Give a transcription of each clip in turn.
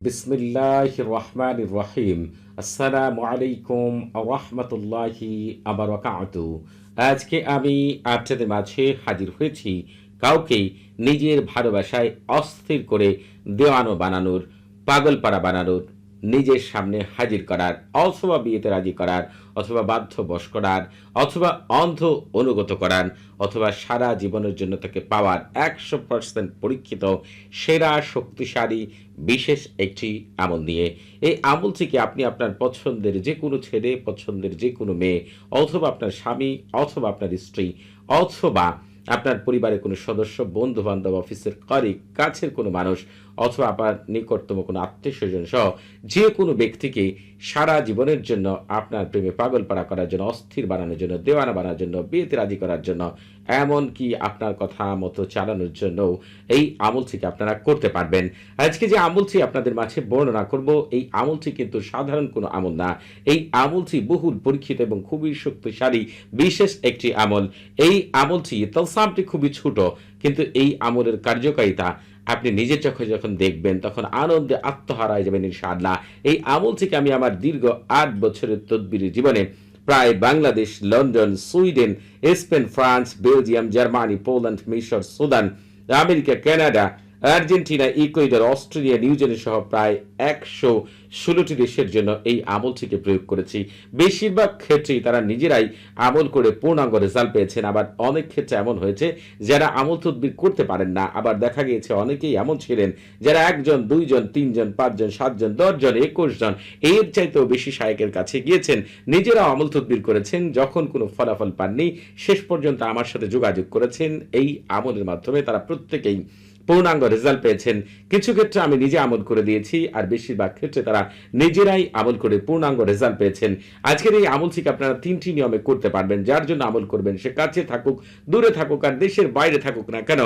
বিসমিল্লাহির রহমানির রহিম। আসসালামু আলাইকুম রহমতুল্লাহি আবারাকাতু। আজকে আমি আপনাদের মাঝে হাজির হয়েছি কাউকে নিজের ভালোবাসায় অস্থির করে দেওয়ানো বানানোর, পাগলপাড়া বানানোর, নিজের সামনে হাজির করার, অথবা বিয়েতে রাজি করার, অথবা বাধ্য বশ করার, অথবা অন্ধ অনুগত করার, অথবা সারা জীবনের জন্য তাকে পাওয়ার ১০০% পরীক্ষিত সেরা শক্তিশালী বিশেষ একটি আমল নিয়ে। এই আমল থেকে আপনি আপনার পছন্দের যে কোনো ছেলে, পছন্দের যে কোনো মেয়ে, অথবা আপনার স্বামী, অথবা আপনার স্ত্রী, অথবা আপনার পরিবারের কোনো সদস্য, বন্ধু-বান্ধব, অফিসের কলিগ, কাছের কোনো মানুষ, অথবা আপনার নিকটতম কোনো আত্মীয়স্বজন সহ যে কোনো ব্যক্তিকে সারা জীবনের জন্য আপনার প্রেমে পাগলপাড়া করার জন্য, অস্থির বানানোর জন্য, দেওয়ানা বানানোর জন্য, বিয়েতে রাজি করার জন্য, এমনকি আপনার কথা মতো চালানোর জন্যও এই আমলটিকে আপনারা করতে পারবেন। আজকে যে আমলটি আপনাদের মাঝে বর্ণনা করব, এই আমলটি কিন্তু সাধারণ কোনো আমল না। এই আমলটি বহুল পরীক্ষিত এবং খুবই শক্তিশালী বিশেষ একটি আমল। এই আমলটি তালসামটি খুবই ছোট, কিন্তু এই আমলের কার্যকারিতা আপনি নিজের চোখে যখন দেখবেন তখন আনন্দে আত্মহারা হয়ে যাবেন ইনশাআল্লাহ। এই আমল থেকে আমি আমার দীর্ঘ ৮ বছরের তদবিরি জীবনে প্রায় Bangladesh, London, Sweden, Spain, France, Belgium, Germany, Poland, মিশর, Sudan, America, Canada, Argentina, Ecuador, Australia, New Zealand সহ প্রায় ১১৬টি দেশের জন্য এই আমলটিকে প্রয়োগ করেছি। বেশিরভাগ ক্ষেত্রেই তারা নিজেরাই আমল করে পূর্ণাঙ্গ রেজাল্ট পেয়েছেন। আবার অনেক ক্ষেত্রে এমন হয়েছে যারা আমল তদবির করতে পারেন না। আবার দেখা গিয়েছে অনেকেই এমন ছিলেন যারা ১ জন, ২ জন, ৩ জন, ৫ জন, ৭ জন, ১০ জন, ২১ জন, এর চাইতেও বেশি শায়েকের কাছে গিয়েছেন, নিজেরাও আমল তদবির করেছেন। যখন কোনো ফলাফল পাননি, শেষ পর্যন্ত আমার সাথে যোগাযোগ করেছেন। এই আমলের মাধ্যমে তারা প্রত্যেকেই পূর্ণাঙ্গ রেজাল্ট পেয়েছেন। কিছু ক্ষেত্রে আমি নিজে আমল করে দিয়েছি, আর বেশিরভাগ ক্ষেত্রে তারা নিজেরাই আমল করে পূর্ণাঙ্গ রেজাল্ট পেয়েছেন। আজকের এই আমল থেকে আপনারা ৩টি নিয়মে করতে পারবেন। যার জন্য আমল করবেন, সে কাছে থাকুক, দূরে থাকুক, আর দেশের বাইরে থাকুক না কেন,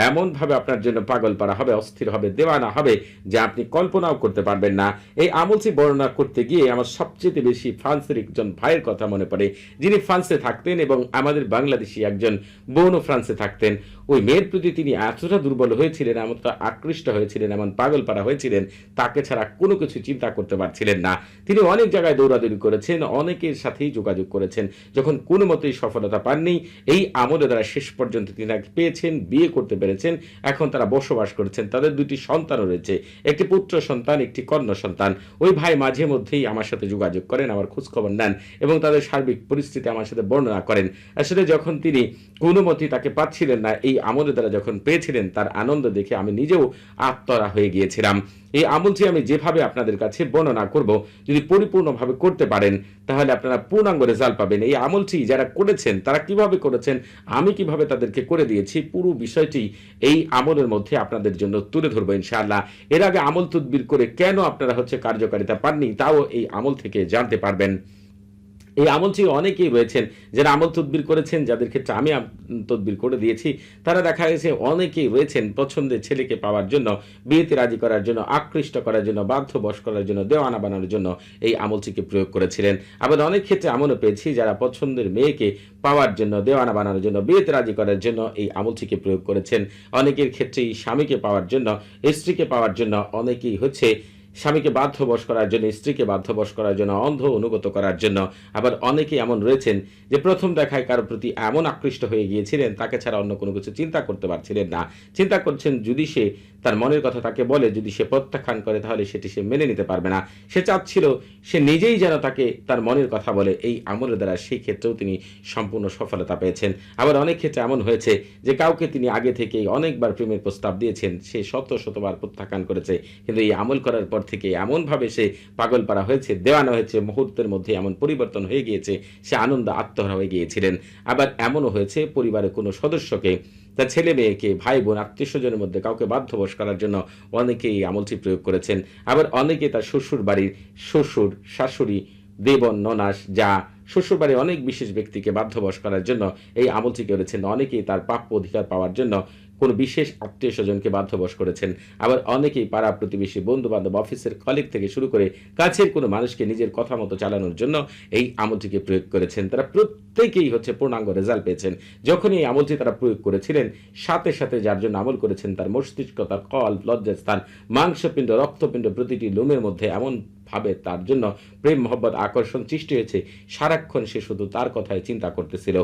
এমনভাবে আপনার জন্য পাগলপাড়া হবে, অস্থির হবে, দেওয়ানা হবে, যা আপনি কল্পনাও করতে পারবেন না। এই আমলটি বর্ণনা করতে গিয়ে আমার সবচেয়ে বেশি ফ্রান্সের একজন ভাইয়ের কথা মনে পড়ে, যিনি ফ্রান্সে থাকতেন এবং আমাদের বাংলাদেশি একজন বোনও ফ্রান্সে থাকতেন। ওই মেয়ের প্রতি তিনি এতটা দুর্বল হয়েছিলেন, এমনটা আকৃষ্ট হয়েছিলেন, এমন পাগলপাড়া হয়েছিলেন, তাকে ছাড়া কোনো কিছু চিন্তা করতে পারছিলেন না। তিনি অনেক জায়গায় দৌড়াদৌড়ি করেছেন, অনেকের সাথেই যোগাযোগ করেছেন। যখন কোনো মতেই সফলতা পাননি, এই আমলের দ্বারা শেষ পর্যন্ত তিনি পেয়েছেন, বিয়ে করতে পেরেছেন। এখন তারা বসবাস করেছেন, তাদের ২টি সন্তানও রয়েছে, একটি পুত্র সন্তান, একটি কন্যা সন্তান। ওই ভাই মাঝে মধ্যেই আমার সাথে যোগাযোগ করেন, আমার খোঁজখবর নেন এবং তাদের সার্বিক পরিস্থিতি আমার সাথে বর্ণনা করেন। আসলে যখন তিনি কোনো মতেই তাকে পাচ্ছিলেন না, এই আমলের দ্বারা যখন পেয়েছিলেন, তার আনন্দ দেখে আমি নিজেও আত্মহারা হয়ে গিয়েছিলাম। এই আমলটি আমি যেভাবে আপনাদের কাছে বর্ণনা করব, যদি পরিপূর্ণভাবে করতে পারেন তাহলে আপনারা পূর্ণাঙ্গ রেজাল্ট পাবেন। এই আমলটি যারা করেছেন তারা কিভাবে করেছেন, আমি কিভাবে তাদেরকে করে দিয়েছি, পুরো বিষয়টি এই আমলের মধ্যে আপনাদের জন্য তুলে ধরবো ইনশাআল্লাহ। এর আগে আমল তদবির করে কেন আপনারা কার্যকারিতা পাননি, তাও এই আমল থেকে জানতে পারবেন। এই আমলটি অনেকেই রয়েছেন যারা আমল তদবির করেছেন, যাদের ক্ষেত্রে আমি তদবির করে দিয়েছি, তারা দেখা গেছে অনেকেই রয়েছেন পছন্দের ছেলেকে পাওয়ার জন্য, বিয়েতে রাজি করার জন্য, আকৃষ্ট করার জন্য, বাধ্য বশ করার জন্য, দেওয়ানা বানানোর জন্য এই আমলটিকে প্রয়োগ করেছিলেন। আবার অনেক ক্ষেত্রে এমনও পেয়েছি যারা পছন্দের মেয়েকে পাওয়ার জন্য, দেওয়ানা বানানোর জন্য, বিয়েতে রাজি করার জন্য এই আমলটিকে প্রয়োগ করেছেন। অনেকের ক্ষেত্রেই স্বামীকে পাওয়ার জন্য, স্ত্রীকে পাওয়ার জন্য, অনেকেই স্বামীকে বাধ্যবশ করার জন্য, স্ত্রীকে বাধ্যবশ করার জন্য, অন্ধ অনুগত করার জন্য। আবার অনেকে এমন রয়েছেন যে প্রথম দেখায় কারো প্রতি এমন আকৃষ্ট হয়ে গিয়েছিলেন, তাকে ছাড়া অন্য কোনো কিছু চিন্তা করতে পারছিলেন না। চিন্তা করছেন যদি সে তার মনের কথা তাকে বলে, যদি সে প্রত্যাখ্যান করে তাহলে সেটি সে মেনে নিতে পারবে না। সে চাচ্ছিল সে নিজেই যেন তাকে তার মনের কথা বলে। এই আমলের দ্বারা সেই ক্ষেত্রেও তিনি সম্পূর্ণ সফলতা পেয়েছেন। আবার অনেক ক্ষেত্রে এমন হয়েছে যে কাউকে তিনি আগে থেকেই অনেকবার প্রেমের প্রস্তাব দিয়েছেন, সে শতবার প্রত্যাখ্যান করেছে, কিন্তু এই আমল করার পর থেকে এমনভাবে সে পাগলপাড়া হয়েছে, দেওয়ানা হয়েছে, মুহূর্তের মধ্যে এমন পরিবর্তন হয়ে গিয়েছে, সে আনন্দ আত্মহারা হয়ে গিয়েছিলেন। আবার এমনও হয়েছে পরিবারের কোনো সদস্যকে, তার ছেলে মেয়েকে, ভাই বোন, আত্মীয়স্বজনের মধ্যে কাউকে বাধ্যবশ করার জন্য অনেকেই এই আমলটি প্রয়োগ করেছেন। আবার অনেকে তার শ্বশুর বাড়ির শ্বশুর, শাশুড়ি, দেবর, ননাস, যা শ্বশুর বাড়ির অনেক বিশেষ ব্যক্তিকে বাধ্যবশ করার জন্য এই আমলটি করেছেন। অনেকেই তার প্রাপ্য অধিকার পাওয়ার জন্য কোনো বিশেষ আত্মীয় স্বজনকে বাধ্যবশ করেছেন। আবার অনেকেই পাড়া প্রতিবেশী, বন্ধু বান্ধব, অফিসের কলিগ থেকে শুরু করে কাছের কোনো মানুষকে নিজের কথা মতো চালানোর জন্য এই আমলটিকে প্রয়োগ করেছেন। তারা প্রত্যেকেই হচ্ছে পূর্ণাঙ্গ রেজাল্ট পেয়েছেন। যখন এই আমলটি তারা প্রয়োগ করেছিলেন, সাথে সাথে যার জন্য আমল করেছেন তার মস্তিষ্ক, তার কল্প, লজ্জাস্থান, মাংসপিণ্ড, রক্তপিণ্ড প্রতিটি লোমের মধ্যে এমনভাবে তার জন্য প্রেম, মহব্বত, আকর্ষণ সৃষ্টি হয়েছে, সারাক্ষণ সে শুধু তার কথাই চিন্তা করতেছিল।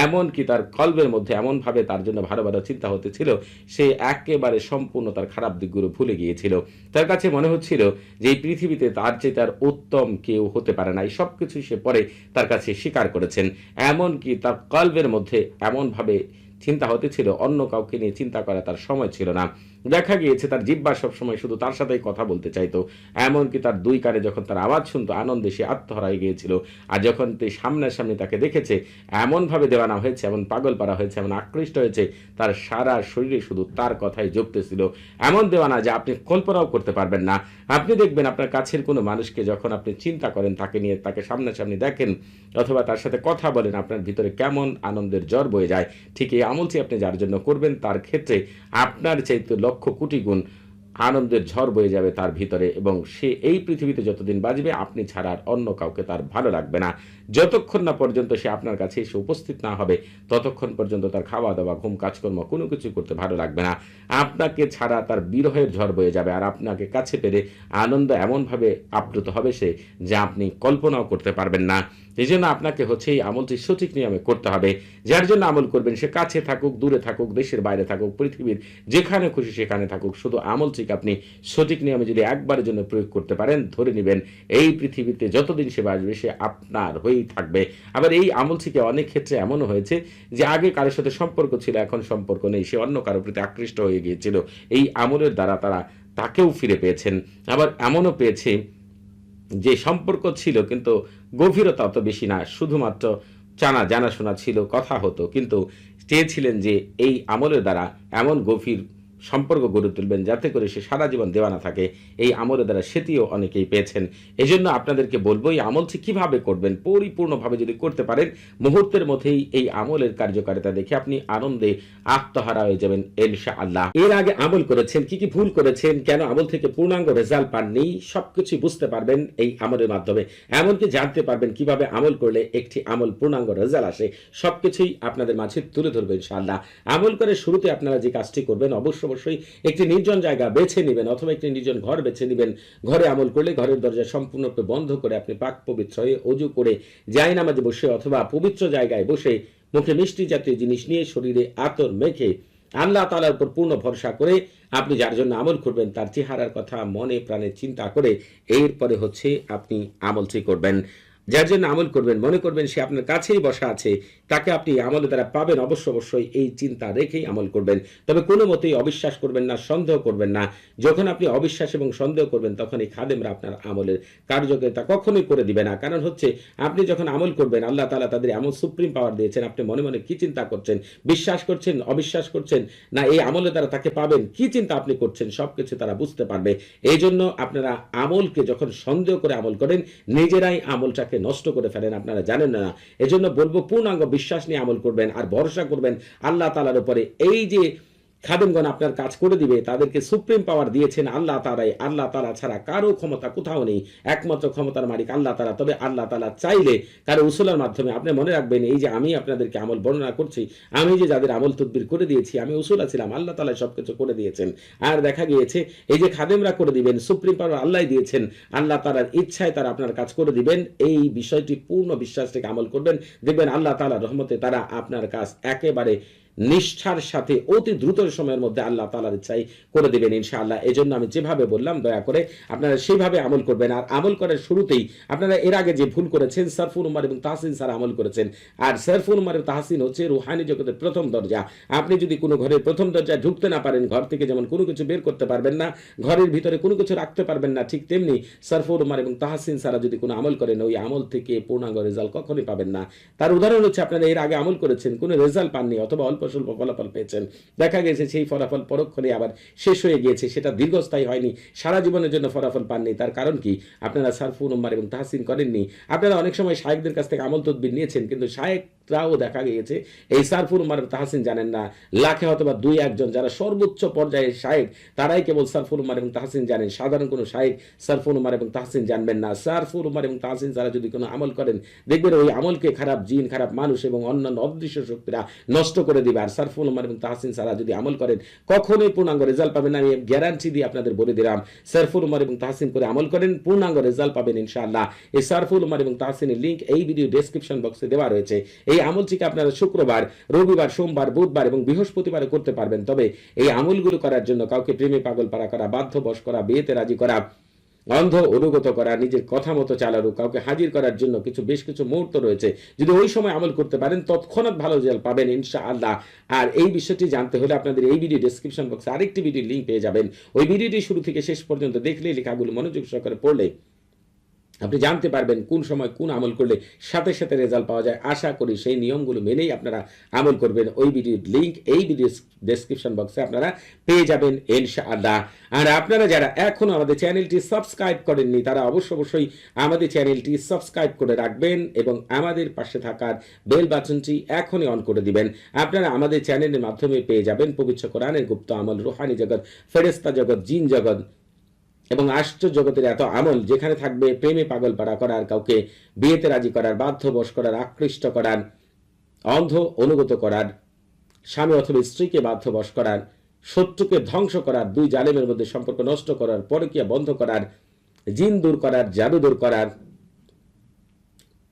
এমনকি তার কল্পের মধ্যে এমনভাবে তার জন্য ভালো ভালো চিন্তা হতেছিল, সে একেবারে সম্পূর্ণ তার খারাপ দিকগুলো ভুলে গিয়েছিল। তার কাছে মনে হচ্ছিল যে এই পৃথিবীতে তার চেয়ে তার উত্তম কেউ হতে পারে না। এই সব কিছুই সে পরে তার কাছে স্বীকার করেছেন। এমনকি তার কল্পের মধ্যে এমনভাবে চিন্তা হতেছিল, অন্য কাউকে নিয়ে চিন্তা করা তার সময় ছিল না। দেখা গিয়েছে তার জিহ্বা সবসময় শুধু তার সাথেই কথা বলতে চাইতো। এমনকি তার দুই কানে যখন তার আওয়াজ শুনতো, আনন্দে সে আত্মহারা হয়ে গিয়েছিল। আর যখন সামনাসামনি তাকে দেখেছে, এমনভাবে দেওয়ানা হয়েছে, এমন পাগল পারা হয়েছে, এমন আকৃষ্ট হয়েছে, তার সারা শরীরে শুধু তার কথাই জপতেছিল। এমন দেওয়ানা যে আপনি কল্পনাও করতে পারবেন না। আপনি দেখবেন আপনার কাছের কোনো মানুষকে যখন আপনি চিন্তা করেন, তাকে নিয়ে তাকে সামনাসামনি দেখেন অথবা তার সাথে কথা বলেন, আপনার ভিতরে কেমন আনন্দের জ্বর বয়ে যায়। ঠিক এই আমলটি আপনি যার জন্য করবেন, তার ক্ষেত্রে আপনার চাইতে লক্ষ কোটি গুণ আনন্দের ঝড় বয়ে যাবে তার ভিতরে, এবং সে এই পৃথিবীতে যতদিন বাঁচবে আপনি ছাড়া আর অন্য কাউকে তার ভালো লাগবে না। যতক্ষণ না পর্যন্ত সে আপনার কাছে এসে উপস্থিত না হবে, ততক্ষণ পর্যন্ত তার খাওয়া দাওয়া, ঘুম, কাজকর্ম কোনো কিছু করতে ভালো লাগবে না। আপনাকে ছাড়া তার বিরহের ঝড় বয়ে যাবে, আর আপনাকে কাছে পেরে আনন্দ এমনভাবে আপ্লুত হবে সে, যা আপনি কল্পনাও করতে পারবেন না। এই জন্য আপনাকে হচ্ছে এই আমলটি সঠিক নিয়মে করতে হবে। যার জন্য আমল করবেন, সে কাছে থাকুক, দূরে থাকুক, দেশের বাইরে থাকুক, পৃথিবীর যেখানে খুশি সেখানে থাকুক, শুধু আমলটিকে আপনি সঠিক নিয়মে যদি একবারের জন্য প্রয়োগ করতে পারেন, ধরে নেবেন এই পৃথিবীতে যতদিন সে বাঁচবে সে আপনার হয়েই থাকবে। আবার এই আমলটিকে অনেক ক্ষেত্রে এমনও হয়েছে যে আগে কারোর সাথে সম্পর্ক ছিল, এখন সম্পর্ক নেই, সে অন্য কারোর প্রতি আকৃষ্ট হয়ে গিয়েছিল। এই আমলের দ্বারা তারা তাকেও ফিরে পেয়েছেন। আবার এমনও পেয়েছে যে সম্পর্ক ছিল কিন্তু গভীরতা অত বেশি না, শুধুমাত্র জানাশোনা ছিল, কথা হতো, কিন্তু চেয়েছিলেন যে এই আমলের দ্বারা এমন গভীর সম্পর্ক গড়ে তুলবেন যাতে করে সে সারা জীবন দেওয়ানা থাকে। এই আমলের দ্বারা সেটিও অনেকেই পেয়েছেন। এই জন্য আপনাদেরকে বলবো এই আমলটি কিভাবে করবেন, পরিপূর্ণভাবে যদি করতে পারেন, মুহূর্তের মধ্যেই এই আমলের কার্যকারিতা দেখে আপনি আনন্দে আত্মহারা হয়ে যাবেন ইনশাআল্লাহ। এর আগে আমল করেছেন, কি কি ভুল করেছেন, কেন আমল থেকে পূর্ণাঙ্গ রেজাল্ট পাননি, সবকিছু বুঝতে পারবেন এই আমলের মাধ্যমে। এমনকি জানতে পারবেন কিভাবে আমল করলে একটি আমল পূর্ণাঙ্গ রেজাল্ট আসে। সবকিছুই আপনাদের মাঝে তুলে ধরবেন ইনশাআল্লাহ। আমল করে শুরুতে আপনারা যে কাজটি করবেন, অবশ্যই একটি নির্জন জায়গা বেছে নেবেন অথবা একটি নির্জন ঘর বেছে নেবেন। ঘরে আমল করলে ঘরের দরজা সম্পূর্ণরূপে বন্ধ করে আপনি পাক পবিত্র হয়ে ওযু করে জায়নামাজে বসে অথবা পবিত্র জায়গায় বসে মুখে মিষ্টি জাতীয় জিনিস নিয়ে শরীরে আতর মেখে আল্লাহ তাআলার উপর পূর্ণ ভরসা করে আপনি যার জন্য আমল করবেন তার চেহারার কথা মনে প্রাণে চিন্তা করে এরপরে হচ্ছে আপনি আমলটি করবেন। যার জন্য আমল করবেন মনে করবেন সে আপনার কাছেই বসা আছে, তাকে আপনি আমলের দ্বারা পাবেন, অবশ্যই এই চিন্তা রেখেই আমল করবেন। তবে কোনো মতেই অবিশ্বাস করবেন না, সন্দেহ করবেন না। যখন আপনি অবিশ্বাস এবং সন্দেহ করবেন তখন এই খাদেমরা আপনার আমলের কার্যকারিতা কখনোই করে দিবে না। কারণ হচ্ছে আপনি যখন আমল করবেন, আল্লাহ তাআলা তাদের এমন সুপ্রিম পাওয়ার দিয়েছেন, আপনি মনে মনে কি চিন্তা করছেন, বিশ্বাস করছেন, অবিশ্বাস করছেন না এই আমলের দ্বারা তাকে পাবেন, কি চিন্তা আপনি করছেন সবকিছু তারা বুঝতে পারবে। এই জন্য আপনারা আমলকে যখন সন্দেহ করে আমল করেন, নিজেরাই আমলটাকে নষ্ট করে ফেলেন, আপনারা জানেন না। এজন্য বলবো পূর্ণাঙ্গ বিশ্বাস নিয়ে আমল করবেন আর ভরসা করবেন আল্লাহ তাআলার উপরে। এই যে খাদেমগণ আপনার কাজ করে দিবে, তাদেরকে সুপ্রিম পাওয়ার দিয়েছেন আল্লাহ তাআলাই। আল্লাহ তাআলা ছাড়া কারো ক্ষমতা কোথাও নেই, একমাত্র ক্ষমতার মালিক আল্লাহ তাআলা। তবে আল্লাহ তাআলা চাইলে কারো উসুলের মাধ্যমে, আপনি মনে রাখবেন এই যে আমি আপনাদেরকে আমল বর্ণনা করছি, আমি যে যাদের আমল তদবির করে দিয়েছি, আমি উসুলা ছিলাম, আল্লাহ তাআলা সবকিছু করে দিয়েছেন। আর দেখা গিয়েছে এই যে খাদেমরা করে দিবেন, সুপ্রিম পাওয়ার আল্লাহ দিয়েছেন, আল্লাহ তাআলার ইচ্ছায় তারা আপনার কাজ করে দিবেন। এই বিষয়টি পূর্ণ বিশ্বাস থেকে আমল করবেন, দেখবেন আল্লাহ তাআলার রহমতে তারা আপনার কাজ একেবারে নিষ্ঠার সাথে অতি দ্রুত সময়ের মধ্যে আল্লাহ তাআলার ইচ্ছায় করে দিবেন ইনশাআল্লাহ। এজন্য আমি যেভাবে বললাম দয়া করে আপনারা সেইভাবে আমল করবেন। আর আমল করার শুরুতেই আপনারা এর আগে যে ভুল করেছেন, সারফুল উমার এবং তাহসিন স্যার আমল করেছেন। আর সারফুল উমার এবং তাহসিন হচ্ছে রুহানি জগতের প্রথম দরজা। আপনি যদি কোনো ঘরের প্রথম দরজায় ঢুকতে না পারেন, ঘর থেকে যেমন কোনো কিছু বের করতে পারবেন না, ঘরের ভিতরে কোনো কিছু রাখতে পারবেন না, ঠিক তেমনি সারফুল উমার এবং তাহসিন স্যারা যদি কোনো আমল করেন, ওই আমল থেকে পূর্ণাঙ্গ রেজাল্ট কখনোই পাবেন না। তার উদাহরণ হচ্ছে আপনারা এর আগে আমল করেছেন, কোনো রেজাল্ট পাননি অথবা অল্প ফলাফল পেয়েছেন, দেখা গেছে সেই ফলাফল পরক্ষণে আবার শেষ হয়ে গিয়েছে, সেটা দীর্ঘস্থায়ী হয়নি, সারা জীবনের জন্য ফলাফল পাননি। তার কারণ কি? আপনারা সারফুল উম্মার এবং তাহসিন করেননি। আপনারা অনেক সময় শায়েখদের কাছ থেকে আমল তদবির নিয়েছেন, কিন্তু শায়েখরাও দেখা গিয়েছে এই সারফুল উম্মার এবং তাহসিন জানেন না। লাখে অথবা 2-1 জন যারা সর্বোচ্চ পর্যায়ের শায়েখ, তারাই কেবল সারফুল উম্মার এবং তাহসিন জানেন। সাধারণ কোনো শায়েখ সারফুল উম্মার এবং তাহসিন জানবেন না। সারফুল উম্মার এবং তাহসিন যারা যদি কোনো আমল করেন, দেখবেন ওই আমলকে খারাপ জিন, খারাপ মানুষ এবং অন্যান্য অদৃশ্য শক্তিরা নষ্ট করে দিবে। আর সারফুল উম্মার এবং তাহসিন যারা যদি আমল করেন, কখনোই পূর্ণাঙ্গ রেজাল্ট পাবেন না। আমি গ্যারান্টি দিয়ে আপনাদের বলে দিলাম, সারফুল উম্মার এবং তাহসিন করে আমল করেন, পূর্ণাঙ্গ রেজাল্ট পাবেন ইনশাআল্লাহ। এই সারফুল উম্মার এবং তাহসিনের লিংক এই ভিডিও ডেসক্রিপশন বক্সে দেওয়া রয়েছে। এই আমলটিকে আপনারা শুক্রবার, রবিবার, সোমবার, বুধবার এবং বৃহস্পতিবারে করতে পারবেন। তবে এই আমলগুলো করার জন্য কাউকে প্রেমে পাগল পারা করা, বাধ্য বশ করা, বিয়েতে রাজি করা, অন্ধ অনুগত করা, নিজের কথা মতো চালানো, কাউকে হাজির করার জন্য বেশ কিছু মুহূর্ত রয়েছে। যদি ওই সময় আমল করতে পারেন, তৎক্ষণাৎ ভালো রেজাল্ট পাবেন ইনশাআল্লাহ। আর এই বিষয়টি জানতে হলে আপনাদের এই ভিডিও ডেসক্রিপশন বক্সে আরেকটি ভিডিও লিংক পেয়ে যাবেন। ওই ভিডিওটি শুরু থেকে শেষ পর্যন্ত দেখলে, লেখাগুলো মনোযোগ সহকারে পড়লে আপনি জানতে পারবেন কোন সময় কোন আমল করলে সাথে সাথে রেজাল্ট পাওয়া যায়। আশা করি সেই নিয়মগুলো মেনেই আপনারা আমল করবেন। ওই ভিডিওর লিংক এই ভিডিও ডেসক্রিপশন বক্সে আপনারা পেয়ে যাবেন ইনশাআল্লাহ। আর আপনারা যারা এখনো আমাদের চ্যানেলটি সাবস্ক্রাইব করেননি, তারা অবশ্যই আমাদের চ্যানেলটি সাবস্ক্রাইব করে রাখবেন এবং আমাদের পাশে থাকার বেল বাটনটি এখনই অন করে দিবেন। আপনারা আমাদের চ্যানেলের মাধ্যমে পেয়ে যাবেন পবিত্র কোরআনের গুপ্ত আমল, রুহানি জগৎ, ফেরেশতা জগৎ, জিন জগৎ এবং আশ্চর্য জগতের এত আমল, যেখানে থাকবে প্রেমে পাগল পারা করার, কাউকে বিয়েতে রাজি করার, বাধ্যবশ করার, আকৃষ্ট করার, অন্ধ অনুগত করার, স্বামী অথবা স্ত্রীকে বাধ্যবশ করার, শত্রুকে ধ্বংস করার, দুই জালেমের মধ্যে সম্পর্ক নষ্ট করার, পরকীয়া বন্ধ করার, জিন দূর করার, জাদু দূর করার,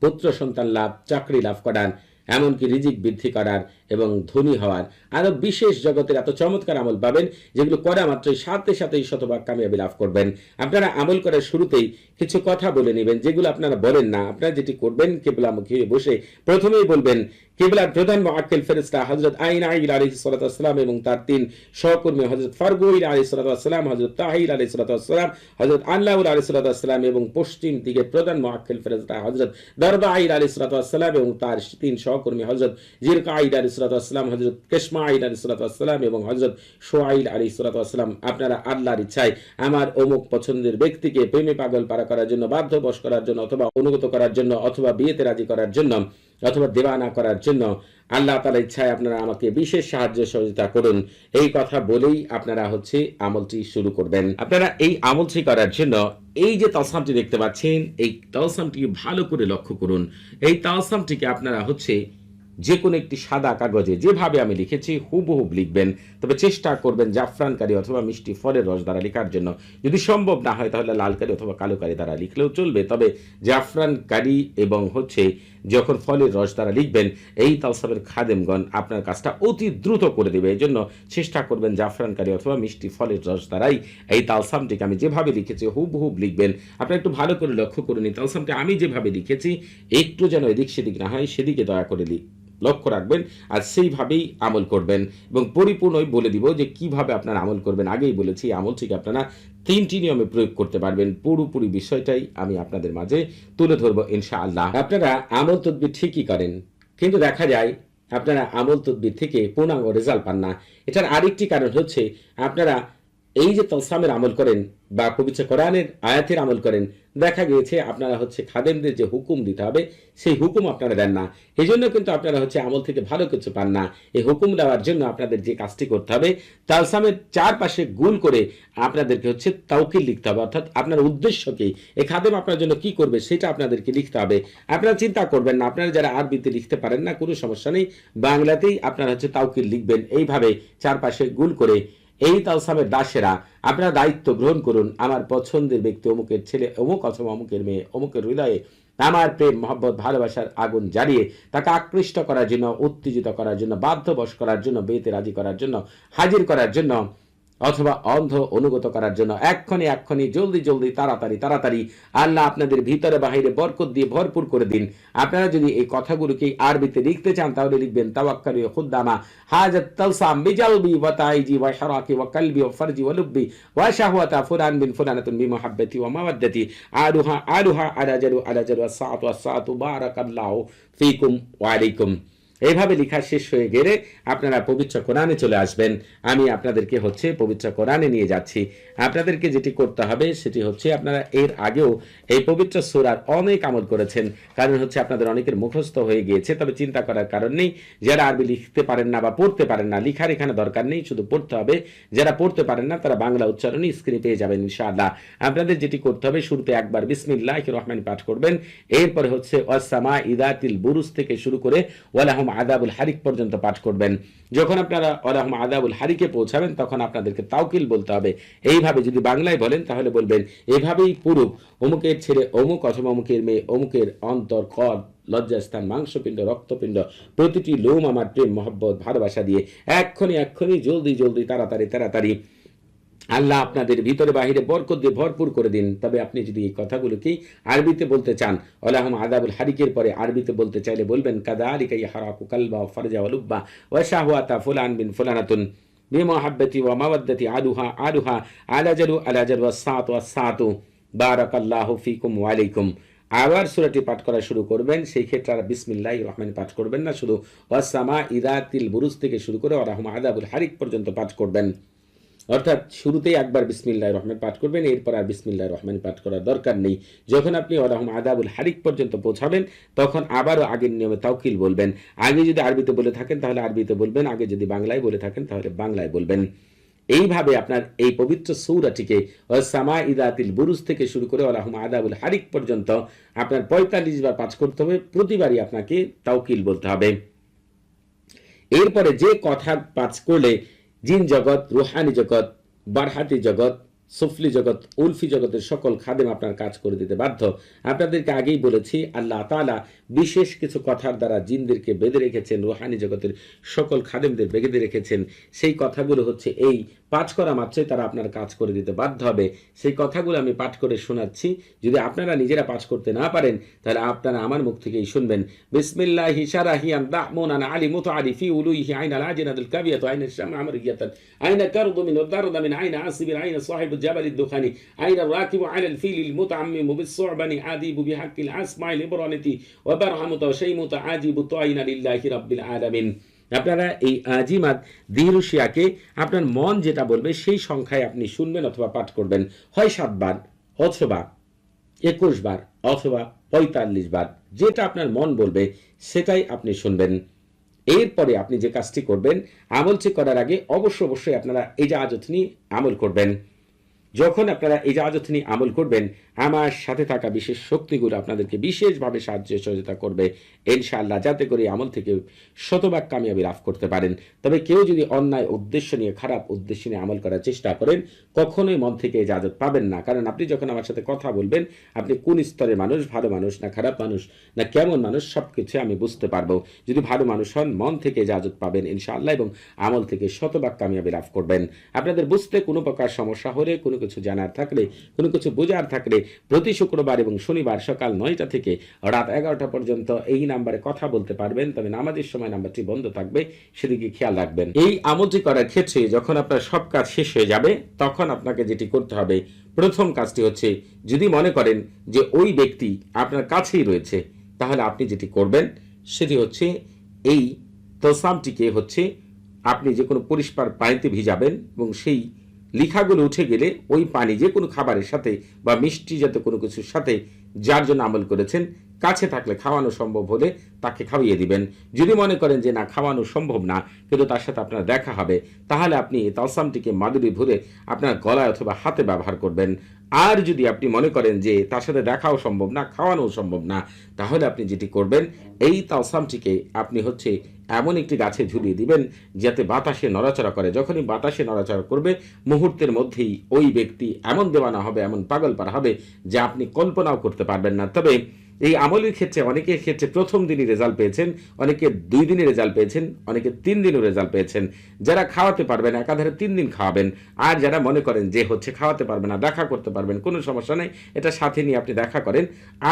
পুত্র সন্তান লাভ, চাকরি লাভ করার, এমনকি রিজিক বৃদ্ধি করার এবং ধনী হওয়ার আরো বিশেষ জগতের এত চমৎকার আমল পাবেন, যেগুলো করা মাত্রই সাথে সাথেই শতভাগ কামিয়াবি লাভ করবেন। আপনারা আমল করার শুরুতেই কিছু কথা বলে নেবেন, যেগুলো আপনারা বলেন না। আপনারা যেটি করবেন, কেবলামুখী বসে প্রথমেই বলবেন, কেবলার প্রধান মুআক্কিল ফেরেশতা হযরত আইন আলাইহিস সালাতু ওয়াস সালাম এবং তার 3 সহকর্মী হযরত ফারগুইল আলাইহিস সালাতু ওয়াস সালাম, হযরত তাহির আলাইহিস সালাতু ওয়াস সালাম, হযরত আল্লাহুল আলাইহিস সালাতু ওয়াস সালাম এবং পশ্চিম দিকে প্রধান মুআক্কিল ফেরেশতা হযরত দারবাঈল আলাইহিস সালাতু ওয়াস সালাম এবং তার 3 সহকর্মী হযরত জিরকাঈদ আলাইহিস সালাতু ওয়াস সালাম, হযরত কিশমাঈল আলাইহিস সালাতু ওয়াস সালাম এবং হযরত শুআইল আলাইহিস সালাতু ওয়াস সালাম। আপনারা আল্লাহর ইচ্ছায় আমার অমুক পছন্দের ব্যক্তিকে প্রেমে পাগল পারা করার জন্য, বাধ্যবশ করার জন্য, অথবা অনুগত করার জন্য, অথবা বিয়েতে রাজি করার জন্য, অথবা দেওয়ানা করার জন্য আল্লাহ তাআলার ইচ্ছায় আপনারা আমাকে বিশেষ সাহায্য সহযোগিতা করুন। এই কথা বলেই আপনারা আমলটি শুরু করবেন। আপনারা এই আমলটি করার জন্য এই যে তালসামটি দেখতে পাচ্ছেন, এই তালসামটি ভালো করে লক্ষ্য করুন। এই তালসামটিকে আপনারা যে কোনো একটি সাদা কাগজে, যেভাবে আমি লিখেছি হুবহুব লিখবেন। তবে চেষ্টা করবেন জাফরানকারী অথবা মিষ্টি ফলের রস দ্বারা লেখার জন্য। যদি সম্ভব না হয় তাহলে লালকারি অথবা কালোকারি দ্বারা লিখলেও চলবে। তবে জাফরানকারী এবং যখন ফলের রস দ্বারা লিখবেন, এই তালসামের খাদেমগণ আপনার কাজটা অতি দ্রুত করে দেবে। এই জন্য চেষ্টা করবেন জাফরানকারী অথবা মিষ্টি ফলের রস দ্বারাই এই তালসামটিকে আমি যেভাবে লিখেছি হুবহুব লিখবেন। আপনারা একটু ভালো করে লক্ষ্য করুন, এই তালসামটি আমি যেভাবে লিখেছি একটু যেন এদিক সেদিক না হয়, সেদিকে দয়া করে লক্ষ্য রাখবেন আর সেইভাবেই আমল করবেন। এবং পরিপূর্ণই বলে দিব যে কিভাবে আপনারা আমল করবেন। আগেই বলেছি আমলটিকে আপনারা 3টি নিয়মে প্রয়োগ করতে পারবেন। পুরোপুরি বিষয়টাই আমি আপনাদের মাঝে তুলে ধরবো ইনশাআল্লাহ। আপনারা আমল তদবির ঠিকই করেন, কিন্তু দেখা যায় আপনারা আমল তদবির থেকে পূর্ণাঙ্গ রেজাল্ট পান না। এটার আরেকটি কারণ আপনারা এই যে তালসামের আমল করেন বা পবিত্র কোরআনের আয়াতের আমল করেন, দেখা গিয়েছে আপনারা খাদেমদের যে হুকুম দিতে হবে সেই হুকুম আপনারা দেন না। এই জন্য কিন্তু আপনারা আমল থেকে ভালো কিছু পান না। এই হুকুম দেওয়ার জন্য আপনাদের যে কাজটি করতে হবে, তালসামের চারপাশে গুল করে আপনাদেরকে তাওকিল লিখতে হবে। অর্থাৎ আপনার উদ্দেশ্য কি, এই খাদেম আপনার জন্য কি করবে সেটা আপনাদেরকে লিখতে হবে। আপনারা চিন্তা করবেন না, আপনারা যারা আরবিতে লিখতে পারেন না কোনো সমস্যা নেই, বাংলাতেই আপনারা তাওকিল লিখবেন। এইভাবে চারপাশে গুল করে এই তালসামের দাসেরা আপনারা দায়িত্ব গ্রহণ করুন, আমার পছন্দের ব্যক্তি অমুকের ছেলে অমুক অথবা অমুকের মেয়ে অমুকের হৃদয়ে আমার প্রেম মহব্বত ভালোবাসার আগুন জ্বালিয়ে তাকে আকৃষ্ট করার জন্য, উত্তেজিত করার জন্য, বাধ্যবশ করার জন্য, বিয়েতে রাজি করার জন্য, হাজির করার জন্য, অথবা অন্ধ অনুগত করার জন্য এক্ষুনি জলদি তাড়াতাড়ি আল্লাহ আপনাদের ভিতরে বাহিরে বরকত দিয়ে ভরপুর করে দিন। আপনারা যদি এই কথাগুলোকে আরবিতে লিখতে চান তাহলে লিখবেন তাওয়াক্কালি খুদ্দামা হাজাত তালসাম বিজালবি ওয়া তাইজি ওয়া শারাকি ওয়া কলবি ওয়া ফারজি ওয়া লুব্বি ওয়া শাহওয়াতা ফুলান বিন ফুলানাতুন বিমুহাব্বতি ওয়া মাওয়াদ্দাতি আলুহা আলাজারু ওয়া সাআতু বারাকাল্লাহু ফীকুম ওয়া আলাইকুম। এইভাবে লেখা শেষ হয়ে গেলে আপনারা পবিত্র কোরআনে চলে আসবেন। আমি আপনাদেরকে পবিত্র কোরআনে নিয়ে যাচ্ছি। আপনাদেরকে যেটি করতে হবে সেটি হচ্ছে, আপনারা এর আগেও এই পবিত্র সূরার অনেক আমল করেছেন, কারণ আপনাদের অনেকের মুখস্থ হয়ে গিয়েছে। তবে চিন্তা করার কারণ নেই, যারা আরবি লিখতে পারেন না বা পড়তে পারেন না, লিখার এখানে দরকার নেই, শুধু পড়তে হবে। যারা পড়তে পারেন না তারা বাংলা উচ্চারণই স্ক্রিনে পেয়ে যাবেন ইনশাআল্লাহ। আপনাদের যেটি করতে হবে, শুরুতে একবার বিসমিল্লাহির রহমানির পাঠ করবেন, এরপরে ওয়াস-সামা ইযাতিল বুরুজ থেকে শুরু করে ওয়ালাহুম আযাবুল হারিক পর্যন্ত পাঠ করবেন। যখন আপনারা ওয়ালাহুম আযাবুল হারিকে পৌঁছাবেন তখন আপনাদেরকে তাওকিল বলতে হবে। এইভাবে যদি বাংলায় বলেন তাহলে বলবেন, এভাবেই পুরুষ অমুকের ছেলে অমুক অথবা অমুকের মেয়ে অমুকের অন্তর, কর্ণ, লজ্জাস্থান, মাংসপিণ্ড, রক্তপিণ্ড, প্রতিটি লোম আমার প্রেম মহব্বত ভালোবাসা দিয়ে এক্ষুনি জলদি তাড়াতাড়ি আল্লাহ আপনাদের ভিতরে বাহিরে বরকত দিয়ে ভরপুর করে দিন। তবে আপনি যদি এই কথাগুলোকেই আরবিতে বলতে চান, ওয়ালাহুম আযাবুল হারিকের পরে আরবিতে বলতে চাইলে বলবেন, কাযালিকা ইয়াহরাকু কালবা ওয়া ফারজা ওয়া লুব্বা ওয়া শাহওয়াতা ফুলান বিন ফুলানাতুন বিমুহাব্বতি ওয়া মাওয়াদ্দাতি আলুহা আলাজালু ওয়াস-সাআতু বারাকাল্লাহু ফিকুম ওয়া আলাইকুম। আবার সূরাটি পাঠ করা শুরু করবেন, সেই ক্ষেত্রে আর বিসমিল্লাহির রহমানির পাঠ করবেন না, শুধু ওয়াস-সামা ইযাতিল বুরুজ থেকে শুরু করে ওয়ালাহুম আযাবুল হারিক পর্যন্ত পাঠ করবেন। অর্থাৎ শুরুতেই একবার বিসমিল্লাহির রহমান পাঠ করবেন, এরপর আর বিসমিল্লাহির রহমান পাঠ করার দরকার নেই। যখন আপনি ওয়ালাহুম আযাবুল হারিক পর্যন্ত পৌঁছাবেন তখন আবারও আগের নিয়মে তাওকিল বলবেন। আগে যদি আরবিতে বলে থাকেন তাহলে আরবিতে বলবেন, আগে যদি বাংলায় বলে থাকেন তাহলে বাংলায় বলবেন। এইভাবে আপনার এই পবিত্র সূরাটিকে ওয়াস-সামা ইযাতিল বুরুজ থেকে শুরু করে ওয়ালাহুম আযাবুল হারিক পর্যন্ত আপনার ৪৫ বার পাঠ করতে হবে। প্রতিবারই আপনাকে তাওকিল বলতে হবে। এরপরে যে কথা পাঠ করলে জিন জগৎ, রুহানি জগৎ, বারহাতি জগৎ, সুফলি জগৎ, উলফি জগতের সকল খাদেম আপনার কাজ করে দিতে বাধ্য। আপনাদেরকে আগেই বলেছি, আল্লাহ তাআলা বিশেষ কিছু কথার দ্বারা জিনদেরকে বেঁধে রেখেছেন, রুহানি জগতের সকল খাদেমদের বেঁধে রেখেছেন। সেই কথাগুলো এই পাঠ করা মাত্রই তারা আপনার কাজ করে দিতে বাধ্য হবে। সেই কথাগুলো আমি পাঠ করে শোনাচ্ছি। যদি আপনারা নিজেরা পাঠ করতে না পারেন তাহলে আপনারা আমার মুখ থেকেই শুনবেন। বিসমিল্লাহি শারাহিয়ান দামুনান আলী মুতআরি ফি উলুহি আইনাল আজিনাতুল কাবিয়াতু আইনাশ শাম আমরিয়াতান আইনা কারদু মিন দারদা মিন আইনা আসিবিন আইনা সাহিবুল জাবালিদ দুখানি আইনা রাকিবু আলাল ফিলিল মুতাআম্মিমু বিস-সু'বানি আদিবু বিহাক্কিল আসমাইল ইবরানিতি ওয়া বারহামুতা শাইমুতা আজিবু তাইনা লিল্লাহি রাব্বিল আলামিন। আপনারা এই আজিমাত দিরুশিয়াকে আপনার মন যেটা বলবে সেই সংখ্যায় আপনি শুনবেন অথবা পাঠ করবেন, হয় 7 বার অথবা 21 বার অথবা 45 বার, যেটা আপনার মন বলবে সেটাই আপনি শুনবেন। এরপরে আপনি যে কাজটি করবেন, আমলটি করার আগে অবশ্যই আপনারা ইজাজত নিয়ে আমল করবেন। যখন আপনারা ইজাজত নিয়ে আমল করবেন, আমার সাথে থাকা বিশেষ শক্তিগুলো আপনাদেরকে বিশেষভাবে সাহায্য সহযোগিতা করবে ইনশাআল্লাহ, যাতে করে আমল থেকে শতভাগ কামিয়াবি লাভ করতে পারেন। তবে কেউ যদি অন্যায় উদ্দেশ্য নিয়ে, খারাপ উদ্দেশ্য নিয়ে আমল করার চেষ্টা করেন, কখনোই মন থেকে ইজাজত পাবেন না। কারণ আপনি যখন আমার সাথে কথা বলবেন, আপনি কোন স্তরের মানুষ, ভালো মানুষ না খারাপ মানুষ না কেমন মানুষ, সবকিছু আমি বুঝতে পারবো। যদি ভালো মানুষ হন, মন থেকে ইজাজত পাবেন ইনশাআল্লাহ, এবং আমল থেকে শতভাগ কামিয়াবি লাভ করবেন। আপনাদের বুঝতে কোনো প্রকার সমস্যা হলে, কোনো কিছু জানার থাকলে, কোনো কিছু বোঝার থাকলে, প্রতি শুক্রবার এবং শনিবার সকাল 9টা থেকে রাত 11টা পর্যন্ত এই নাম্বারে কথা বলতে পারবেন। তবে নামাজের সময় নাম্বারটি বন্ধ থাকবে, সেদিকে খেয়াল রাখবেন। এই আমলটি করার ক্ষেত্রে যখন আপনার সব কাজ শেষ হয়ে যাবে, তখন আপনাকে যেটি করতে হবে, প্রথম কাজটি যদি মনে করেন যে ওই ব্যক্তি আপনার কাছেই রয়েছে, তাহলে আপনি যেটি করবেন সেটি এই তসামটিকে আপনি যে কোনো পরিষ্কার পানিতে ভিজাবেন, এবং সেই লিখাগুলো উঠে গেলে ওই পানি যে কোনো খাবারের সাথে বা মিষ্টি জাতীয় কোনো কিছুর সাথে যার জন্য আমল করেছেন, কাছে থাকলে খাওয়ানো সম্ভব হলে তাকে খাওয়িয়ে দিবেন। যদি মনে করেন যে না, খাওয়ানো সম্ভব না কিন্তু তার সাথে আপনার দেখা হবে, তাহলে আপনি এই তালসামটিকে মাদুরি ভরে আপনার গলায় অথবা হাতে ব্যবহার করবেন। আর যদি আপনি মনে করেন যে তার সাথে দেখাও সম্ভব না, খাওয়ানোও সম্ভব না, তাহলে আপনি যেটি করবেন, এই তালসামটিকে আপনি এমন একটি গাছে ঝুলিয়ে দিবেন যাতে বাতাসে নড়াচড়া করে। যখনই বাতাসে নড়াচড়া করবে, মুহূর্তের মধ্যেই ওই ব্যক্তি এমন দেওয়ানা হবে, এমন পাগলপারা হবে যা আপনি কল্পনাও করতে পারবেন না। তবে এই আমলের ক্ষেত্রে অনেকের ক্ষেত্রে প্রথম দিনই রেজাল্ট পেয়েছেন, অনেকে 2 দিনে রেজাল্ট পেয়েছেন, অনেকে 3 দিনও রেজাল্ট পেয়েছেন। যারা খাওয়াতে পারবেন একাধারে 3 দিন খাওয়াবেন, আর যারা মনে করেন যে খাওয়াতে পারবে না, দেখা করতে পারবেন, কোনো সমস্যা নেই, এটা সাথে নিয়ে আপনি দেখা করেন।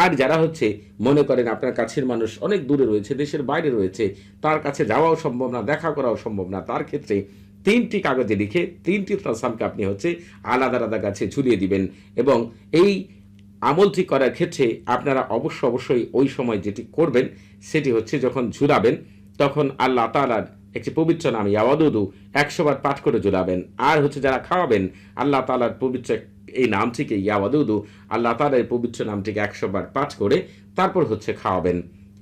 আর যারা মনে করেন আপনার কাছের মানুষ অনেক দূরে রয়েছে, দেশের বাইরে রয়েছে, তার কাছে যাওয়াও সম্ভব না, দেখা করাও সম্ভব না, তার ক্ষেত্রে 3টি কাগজে লিখে 3টি তালসামকে আপনি আলাদা আলাদা গাছে ঝুলিয়ে দিবেন। এবং এই আমলটি করার ক্ষেত্রে আপনারা অবশ্যই ওই সময় যেটি করবেন সেটি যখন ঝুলাবেন, তখন আল্লাহ তাআলার একটি পবিত্র নাম ইয়াওয়াদুদু 100 বার পাঠ করে ঝুলাবেন। আর হচ্ছে যারা খাওয়াবেন আল্লাহ তাআলার পবিত্র এই নামটিকে ইয়াওয়াদুদু, আল্লাহ তাআলার এই পবিত্র নামটিকে 100 বার পাঠ করে তারপর হচ্ছে খাওয়াবেন।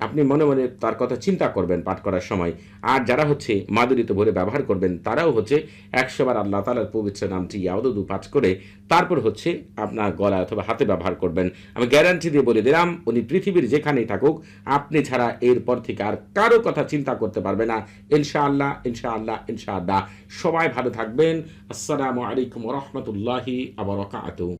আপনি মনে মনে তার কথা চিন্তা করবেন পাঠ করার সময়। আর যারা হচ্ছে মাদুরিতে ভরে ব্যবহার করবেন তারাও হচ্ছে 100 বার আল্লাহ তাআলার পবিত্র নামটি ইয়াওয়াদুদু পাঠ করে তারপর হচ্ছে আপনার গলায় অথবা হাতে ব্যবহার করবেন। আমি গ্যারান্টি দিয়ে বলে দিলাম, উনি পৃথিবীর যেখানেই থাকুক আপনি ছাড়া এরপর থেকে আর কারো কথা চিন্তা করতে পারবে না। ইনশাআল্লাহ, ইনশাআল্লাহ, ইনশাআল্লাহ। সবাই ভালো থাকবেন। আসসালামু আলাইকুম ওয়া রাহমাতুল্লাহি ওয়া বারাকাতুহু।